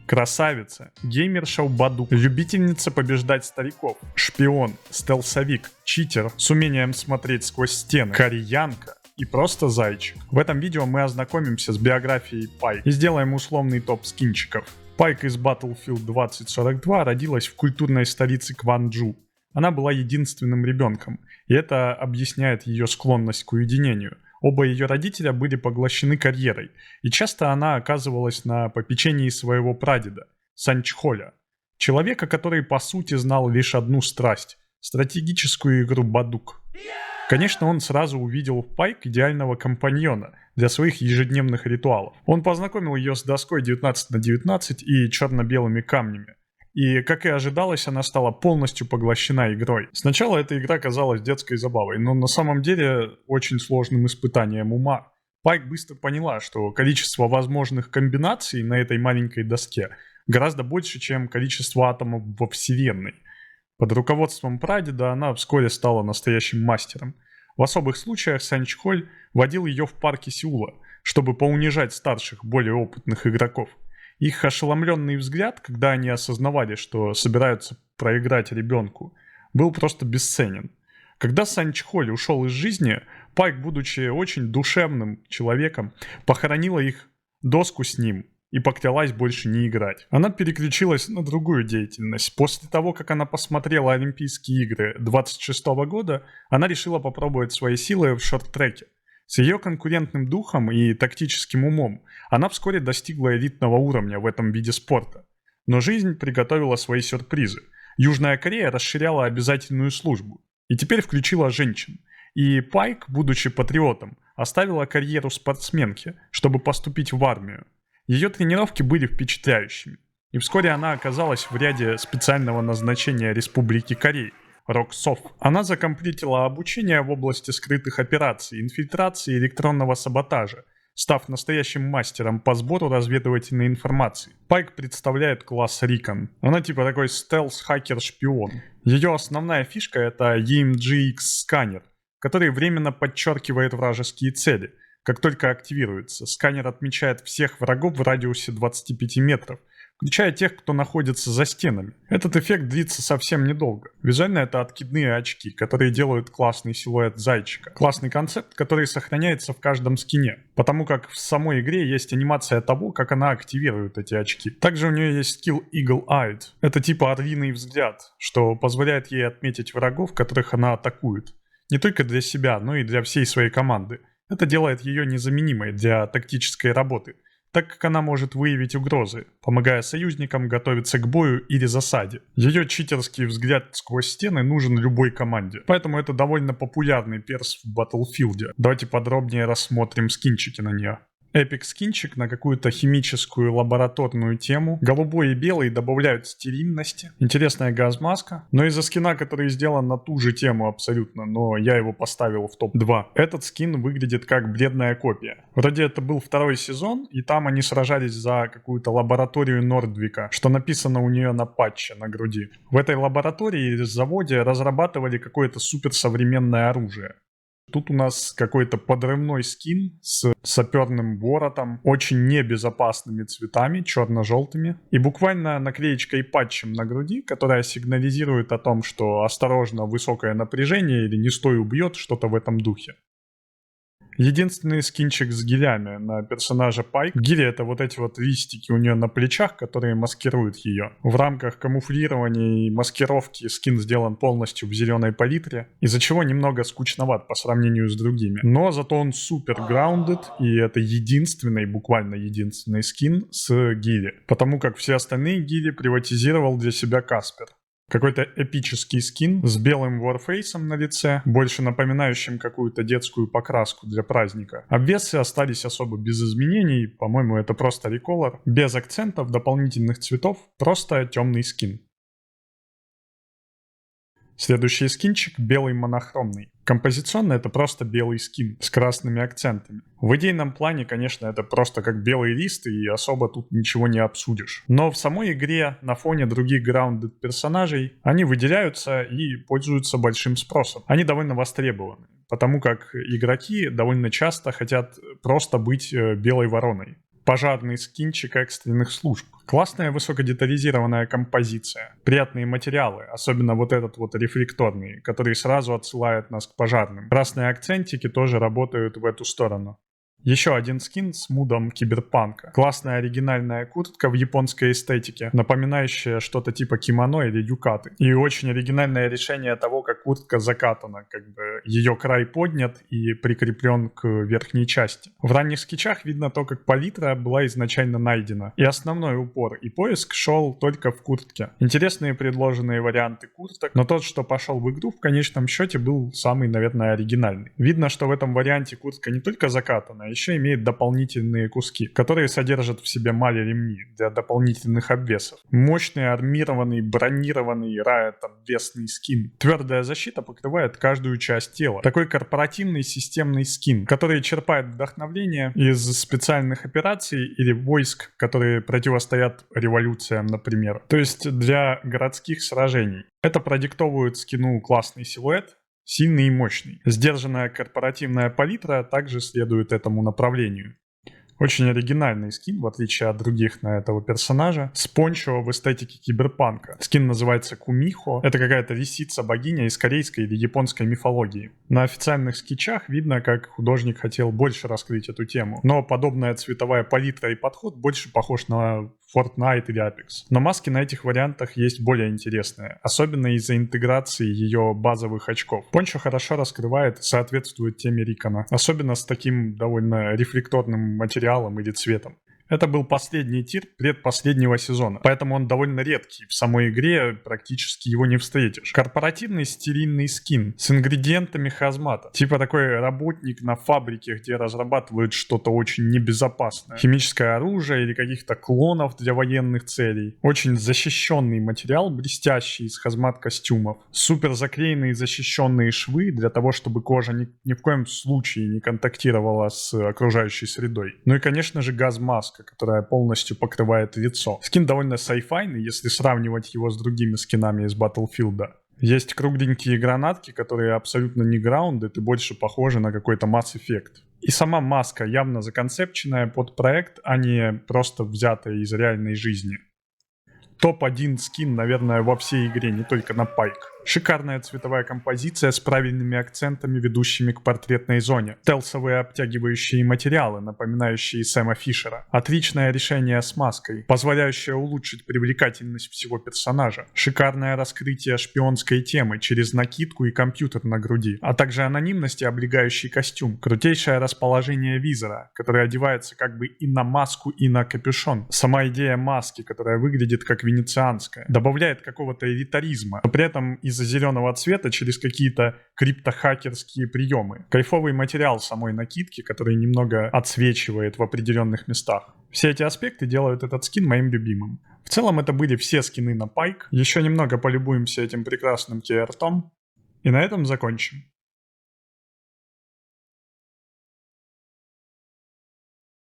красавица, геймерша Бадук, любительница побеждать стариков, шпион, стелсовик, читер с умением смотреть сквозь стены, кореянка и просто зайчик. В этом видео мы ознакомимся с биографией Пайк и сделаем условный топ скинчиков. Пайк из Battlefield 2042 родилась в культурной столице Кванджу. Она была единственным ребенком, и это объясняет ее склонность к уединению. Оба ее родителя были поглощены карьерой, и часто она оказывалась на попечении своего прадеда, Санчхоля, человека, который по сути знал лишь одну страсть – стратегическую игру Бадук. Конечно, он сразу увидел в Пайк идеального компаньона для своих ежедневных ритуалов. Он познакомил ее с доской 19×19 и черно-белыми камнями. И, как и ожидалось, она стала полностью поглощена игрой. Сначала эта игра казалась детской забавой, но на самом деле очень сложным испытанием ума. Пайк быстро поняла, что количество возможных комбинаций на этой маленькой доске гораздо больше, чем количество атомов во Вселенной. Под руководством прадеда она вскоре стала настоящим мастером. В особых случаях Санчхоль водил ее в парке Сеула, чтобы поунижать старших, более опытных игроков. Их ошеломленный взгляд, когда они осознавали, что собираются проиграть ребенку, был просто бесценен. Когда Санчхоль ушел из жизни, Пайк, будучи очень душевным человеком, похоронила их доску с ним и поклялась больше не играть. Она переключилась на другую деятельность. После того, как она посмотрела Олимпийские игры 26 года, она решила попробовать свои силы в шорт-треке. С ее конкурентным духом и тактическим умом она вскоре достигла элитного уровня в этом виде спорта. Но жизнь приготовила свои сюрпризы. Южная Корея расширяла обязательную службу и теперь включила женщин. И Пайк, будучи патриотом, оставила карьеру спортсменки, чтобы поступить в армию. Ее тренировки были впечатляющими. И вскоре она оказалась в ряде специального назначения Республики Кореи. Роксоф. Она закомплитила обучение в области скрытых операций, инфильтрации и электронного саботажа, став настоящим мастером по сбору разведывательной информации. Пайк представляет класс Рикон. Она типа такой стелс-хакер-шпион. Ее основная фишка — это EMGX-сканер, который временно подчеркивает вражеские цели. Как только активируется, сканер отмечает всех врагов в радиусе 25 метров, включая тех, кто находится за стенами. Этот эффект длится совсем недолго. Визуально это откидные очки, которые делают классный силуэт зайчика. Классный концепт, который сохраняется в каждом скине, потому как в самой игре есть анимация того, как она активирует эти очки. Также у нее есть скилл Eagle Eyed. Это типа орлиный взгляд, что позволяет ей отметить врагов, которых она атакует. Не только для себя, но и для всей своей команды. Это делает ее незаменимой для тактической работы, так как она может выявить угрозы, помогая союзникам готовиться к бою или засаде. Ее читерский взгляд сквозь стены нужен любой команде, поэтому это довольно популярный перс в Battlefield. Давайте подробнее рассмотрим скинчики на нее. Эпик скинчик на какую-то химическую лабораторную тему. Голубой и белый добавляют стерильности. Интересная газмаска. Но из-за скина, который сделан на ту же тему абсолютно, но я его поставил в топ-2. Этот скин выглядит как бледная копия. Вроде это был второй сезон, и там они сражались за какую-то лабораторию Нордвика, что написано у нее на патче на груди. В этой лаборатории или заводе разрабатывали какое-то суперсовременное оружие. Тут у нас какой-то подрывной скин с саперным воротом, очень небезопасными цветами, черно-желтыми, и буквально наклеечкой патчем на груди, которая сигнализирует о том, что осторожно, высокое напряжение или не стой убьет, что-то в этом духе. Единственный скинчик с гилями на персонажа Пайк. Гили — это вот эти вот листики у нее на плечах, которые маскируют ее. В рамках камуфлирования и маскировки скин сделан полностью в зеленой палитре, из-за чего немного скучноват по сравнению с другими. Но зато он супер grounded, и это единственный, буквально единственный скин с гили. Потому как все остальные гили приватизировал для себя Каспер. Какой-то эпический скин с белым ворфейсом на лице, больше напоминающим какую-то детскую покраску для праздника. Обвесы остались особо без изменений, по-моему, это просто реколор. Без акцентов, дополнительных цветов, просто темный скин. Следующий скинчик белый монохромный. Композиционно это просто белый скин с красными акцентами. В идейном плане, конечно, это просто как белый лист, и особо тут ничего не обсудишь. Но в самой игре на фоне других grounded персонажей они выделяются и пользуются большим спросом. Они довольно востребованы, потому как игроки довольно часто хотят просто быть белой вороной. Пожарный скинчик экстренных служб. Классная высокодетализированная композиция. Приятные материалы, особенно вот этот вот рефлекторный, который сразу отсылает нас к пожарным. Красные акцентики тоже работают в эту сторону. Еще один скин с мудом киберпанка. Классная оригинальная куртка в японской эстетике, напоминающая что-то типа кимоно или юкаты. И очень оригинальное решение того, как куртка закатана, как бы ее край поднят и прикреплен к верхней части. В ранних скетчах видно то, как палитра была изначально найдена. И основной упор и поиск шел только в куртке. Интересные предложенные варианты курток, но тот, что пошел в игру, в конечном счете был самый, наверное, оригинальный. Видно, что в этом варианте куртка не только закатана, еще имеет дополнительные куски, которые содержат в себе мали-ремни для дополнительных обвесов. Мощный армированный, бронированный Riot-обвесный скин. Твердая защита покрывает каждую часть тела. Такой корпоративный системный скин, который черпает вдохновение из специальных операций или войск, которые противостоят революциям, например. То есть для городских сражений. Это продиктовывает скину классный силуэт, сильный и мощный. Сдержанная корпоративная палитра также следует этому направлению. Очень оригинальный скин, в отличие от других на этого персонажа. С пончо в эстетике киберпанка. Скин называется Кумихо. Это какая-то лисица-богиня из корейской или японской мифологии. На официальных скетчах видно, как художник хотел больше раскрыть эту тему. Но подобная цветовая палитра и подход больше похож на Fortnite или Apex. Но маски на этих вариантах есть более интересные, особенно из-за интеграции ее базовых очков. Пончо хорошо раскрывает и соответствует теме Рикона, особенно с таким довольно рефлекторным материалом или цветом. Это был последний тир предпоследнего сезона, поэтому он довольно редкий, в самой игре практически его не встретишь. Корпоративный стерильный скин с ингредиентами хазмата. Типа такой работник на фабрике, где разрабатывают что-то очень небезопасное. Химическое оружие или каких-то клонов для военных целей. Очень защищенный материал, блестящий из хазмат костюмов. Супер заклеенные защищенные швы для того, чтобы кожа ни в коем случае не контактировала с окружающей средой. Ну и конечно же газ-маска, которая полностью покрывает лицо. Скин довольно сайфайный, если сравнивать его с другими скинами из Battlefield. Есть кругленькие гранатки, которые абсолютно не граундед и больше похожи на какой-то Mass Effect. И сама маска явно законцепченная под проект, а не просто взятая из реальной жизни. Топ-1 скин, наверное, во всей игре, не только на Пайк. Шикарная цветовая композиция с правильными акцентами, ведущими к портретной зоне. Стелсовые обтягивающие материалы, напоминающие Сэма Фишера. Отличное решение с маской, позволяющее улучшить привлекательность всего персонажа. Шикарное раскрытие шпионской темы через накидку и компьютер на груди, а также анонимность и облегающий костюм. Крутейшее расположение визора, который одевается как бы и на маску, и на капюшон. Сама идея маски, которая выглядит как венецианская, добавляет какого-то элитаризма, но при этом из-за зеленого цвета через какие-то криптохакерские приемы. Кайфовый материал самой накидки, который немного отсвечивает в определенных местах. Все эти аспекты делают этот скин моим любимым. В целом это были все скины на Пайк. Еще немного полюбуемся этим прекрасным TR-том. И на этом закончим.